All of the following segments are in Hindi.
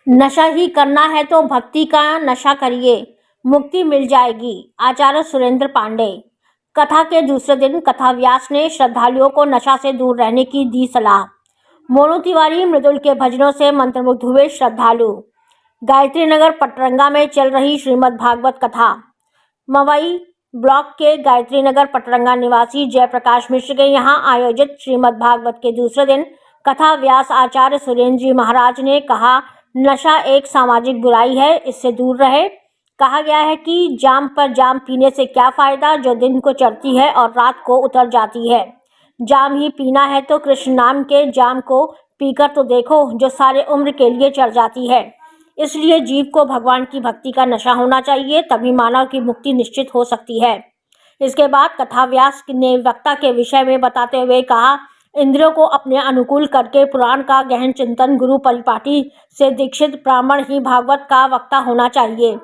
नशा ही करना है तो भक्ति का नशा करिए, मुक्ति मिल जाएगी। आचार्य सुरेंद्र पांडे। कथा के दूसरे दिन कथा व्यास ने श्रद्धालुओं को नशा से दूर रहने की दी सलाह। मोनू तिवारी मृदुल के भजनों से मंत्रमुग्ध हुए श्रद्धालु। गायत्री नगर पटरंगा में चल रही श्रीमद् भागवत कथा। मवई ब्लॉक के गायत्री नगर पटरंगा निवासी जयप्रकाश मिश्र के यहाँ आयोजित श्रीमद् भागवत के दूसरे दिन कथा व्यास आचार्य सुरेंद्र जी महाराज ने कहा, नशा एक सामाजिक बुराई है, इससे दूर रहे। कहा गया है कि जाम पर जाम पीने से क्या फ़ायदा जो दिन को चढ़ती है और रात को उतर जाती है। जाम ही पीना है तो कृष्ण नाम के जाम को पीकर तो देखो जो सारे उम्र के लिए चढ़ जाती है। इसलिए जीव को भगवान की भक्ति का नशा होना चाहिए, तभी मानव की मुक्ति निश्चित हो सकती है। इसके बाद कथा व्यास ने वक्ता के विषय में बताते हुए कहा, इंद्रियों को अपने अनुकूल करके पुराण का गहन चिंतन गुरु परिपाटी से दीक्षित ब्राह्मण ही भागवत का वक्ता होना चाहिए।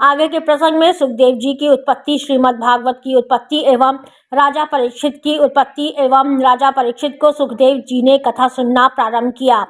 आगे के प्रसंग में सुखदेव जी की उत्पत्ति, श्रीमद् भागवत की उत्पत्ति एवं राजा परीक्षित की उत्पत्ति एवं राजा परीक्षित को सुखदेव जी ने कथा सुनना प्रारंभ किया।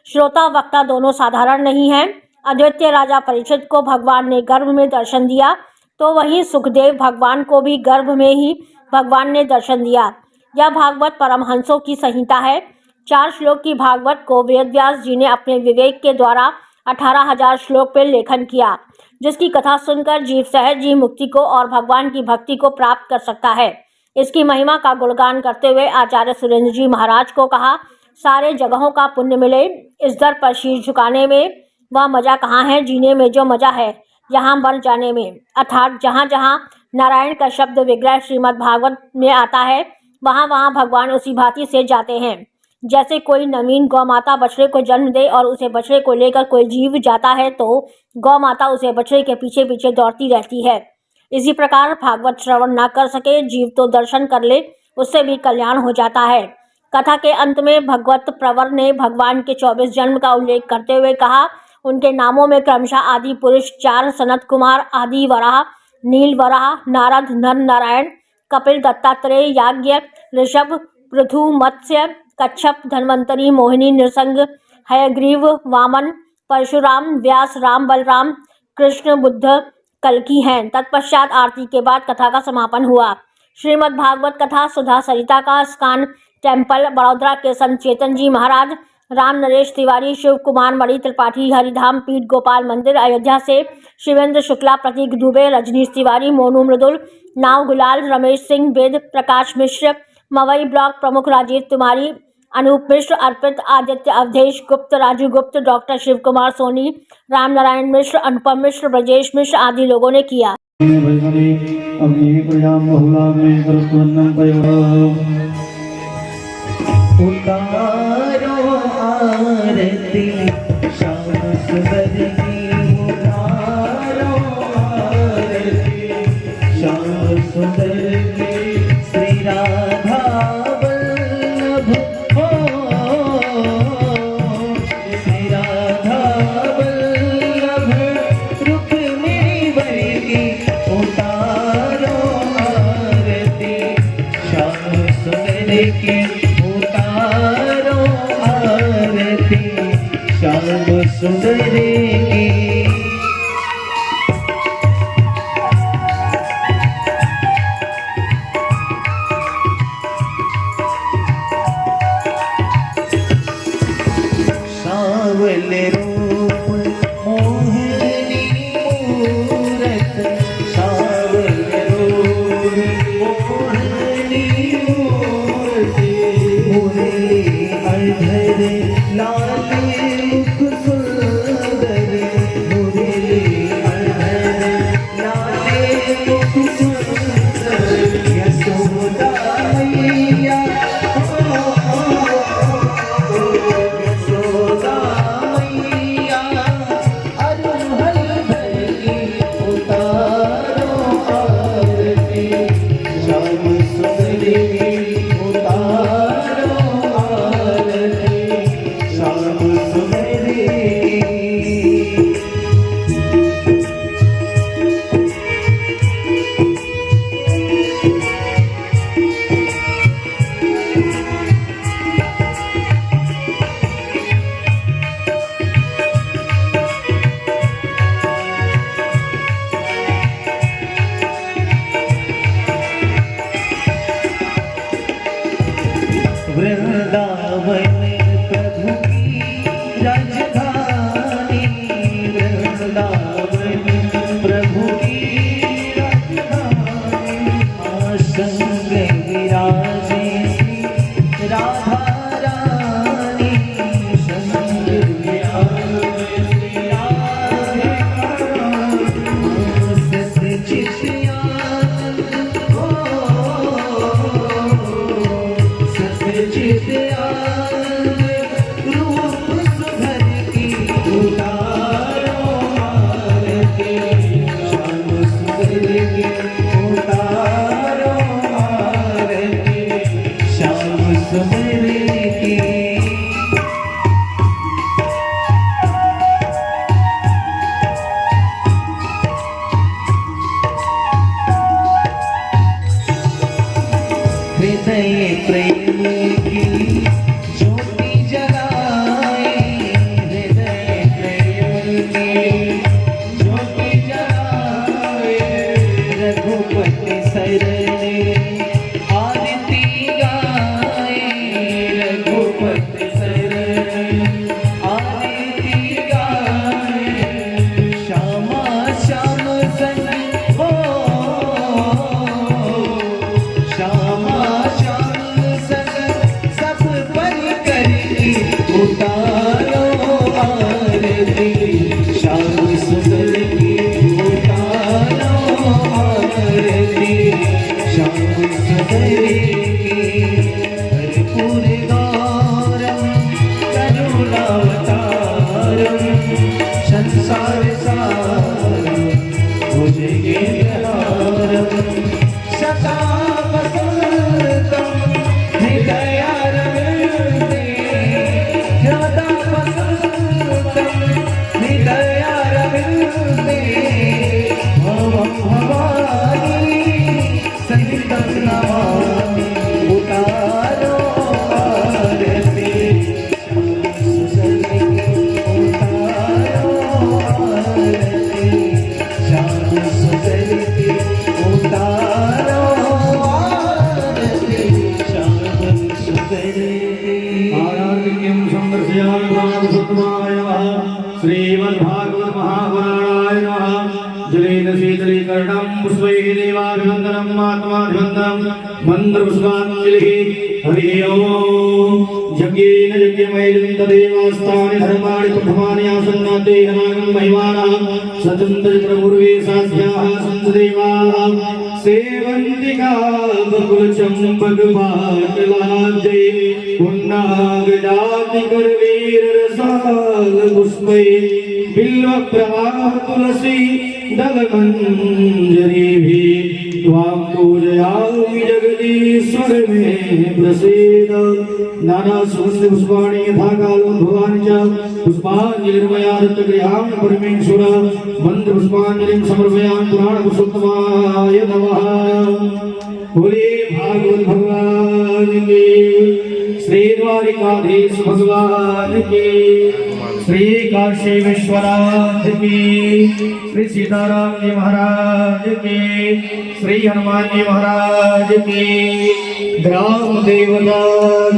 श्रोता वक्ता दोनों साधारण नहीं है। अद्वितीय राजा परीक्षित को भगवान ने गर्भ में दर्शन दिया, तो वहीं सुखदेव भगवान को भी गर्भ में ही भगवान ने दर्शन दिया। यह भागवत परमहंसों की संहिता है। 4 श्लोक की भागवत को वेदव्यास जी ने अपने विवेक के द्वारा 18,000 श्लोक पर लेखन किया, जिसकी कथा सुनकर जीव सहज ही मुक्ति को और भगवान की भक्ति को प्राप्त कर सकता है। इसकी महिमा का गुणगान करते हुए आचार्य सुरेंद्र जी महाराज को कहा, सारे जगहों का पुण्य मिले, इस दर पर शीश झुकाने में वह मज़ा कहाँ है, जीने में जो मज़ा है यहाँ मर जाने में। अर्थात जहाँ जहाँ नारायण का शब्द विग्रह श्रीमद् भागवत में आता है, वहाँ वहाँ भगवान उसी भांति से जाते हैं। जैसे कोई नवीन गौ माता बछड़े को जन्म दे और उसे बछड़े को लेकर कोई जीव जाता है, तो गौ माता उसे बछड़े के पीछे पीछे दौड़ती रहती है। इसी प्रकार भागवत श्रवण न कर सके जीव तो दर्शन कर ले, उससे भी कल्याण हो जाता है। कथा के अंत में भगवत प्रवर ने भगवान के 24 जन्म का उल्लेख करते हुए कहा, उनके नामों में क्रमशः आदि पुरुष 4 सनत कुमार, आदि वराह, नील वराह, नारद, नर नारायण, कपिल, दत्तात्रेय, याज्ञ, ऋषभ, पृथु, मत्स्य, कच्छप, धन्वंतरी, मोहिनी, नृसंग, हयग्रीव, वामन, परशुराम, व्यास, राम, बलराम, कृष्ण, बुद्ध, कल्कि हैं। तत्पश्चात आरती के बाद कथा का समापन हुआ। श्रीमद् भागवत कथा सुधा सरिता का स्कान टेम्पल बड़ौदा के संत चेतन जी महाराज, राम नरेश तिवारी, शिव कुमार मणि त्रिपाठी, हरिधाम पीठ गोपाल मंदिर अयोध्या से शिवेंद्र शुक्ला, प्रतीक दुबे, रजनीश तिवारी, मोनू मृदुल, नाव गुलाल, रमेश सिंह, वेद प्रकाश मिश्र, मवई ब्लॉक प्रमुख राजीव तिवारी, अनूप मिश्र, अर्पित, आदित्य, अवधेश गुप्त, राजू गुप्त, डॉक्टर शिव कुमार सोनी, राम नारायण मिश्र, अनुपम मिश्र, ब्रजेश मिश्र आदि लोगों ने किया। उतारो आरती श्याम सुंदर की, उतारो आरती श्याम सुंदर की, श्री राधा वल्लभ हो, श्री राधा वल्लभ रुक्मिणी वर की, उतारो आरती श्याम सुंदर की, श्याम सुंदर की। सावल रूप मोहिनी मूरत, सावल रूप मोहिनी मूरत, मुरली अधर लाल आरती श्याम सुंदर की उतारो आरती श्याम सुंदर की कर्पूर गौरम करुणावतारम संसार सारम भुजगेन्द्रहारम सदा वसंतम हृदयारविंदे सदा वसंतम हृदयारविंदे भवं भवानी सहितं नमामि उतारो आरती श्याम सुंदर की उतारो आरती श्याम सुंदर की आराधिक्यं संदर्शयामि भगवत्सुतमाय नमः श्रीमद्भागवत महापुराणाय नमः जलेन शीतलीकरणं पुष्पैः देवाभिवन्दनम् आत्माभिवन्दनं मन्त्रपुष्पाञ्जलिः हरि ओम् यज्ञेन यज्ञमयं तदेवास्तानि धर्माणि प्रथमानि आसन्नाते अनागं महिमानः सतन्त्रपूर्वे साध्याः सन्तदेवाः सेवन्तिका बकुलचम्पकपाटलाब्जे पुन्नागजातिकरवीररसाल पुष्पै बिल्वप्रवाह तुलसी दलमञ्जरीभिः त्वां पूजयामि जगदीश्वर मे प्रसीद नाना सुगन्धपुष्पाणि यथा कालोद्भवानि च पुष्पाञ्जलिर्मया दत्तगृहाणि परमेश्वर मन्त्रपुष्पाञ्जलिं समर्पयामि पुराणपुरुषोत्तमाय नमः। बोले भागवत भगवान की, श्री द्वारिकाधीश भगवान की, श्री काशी विश्वनाथ की, श्री सीताराम जी महाराज की, श्री हनुमान जी महाराज की, ग्राम देवता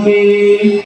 की।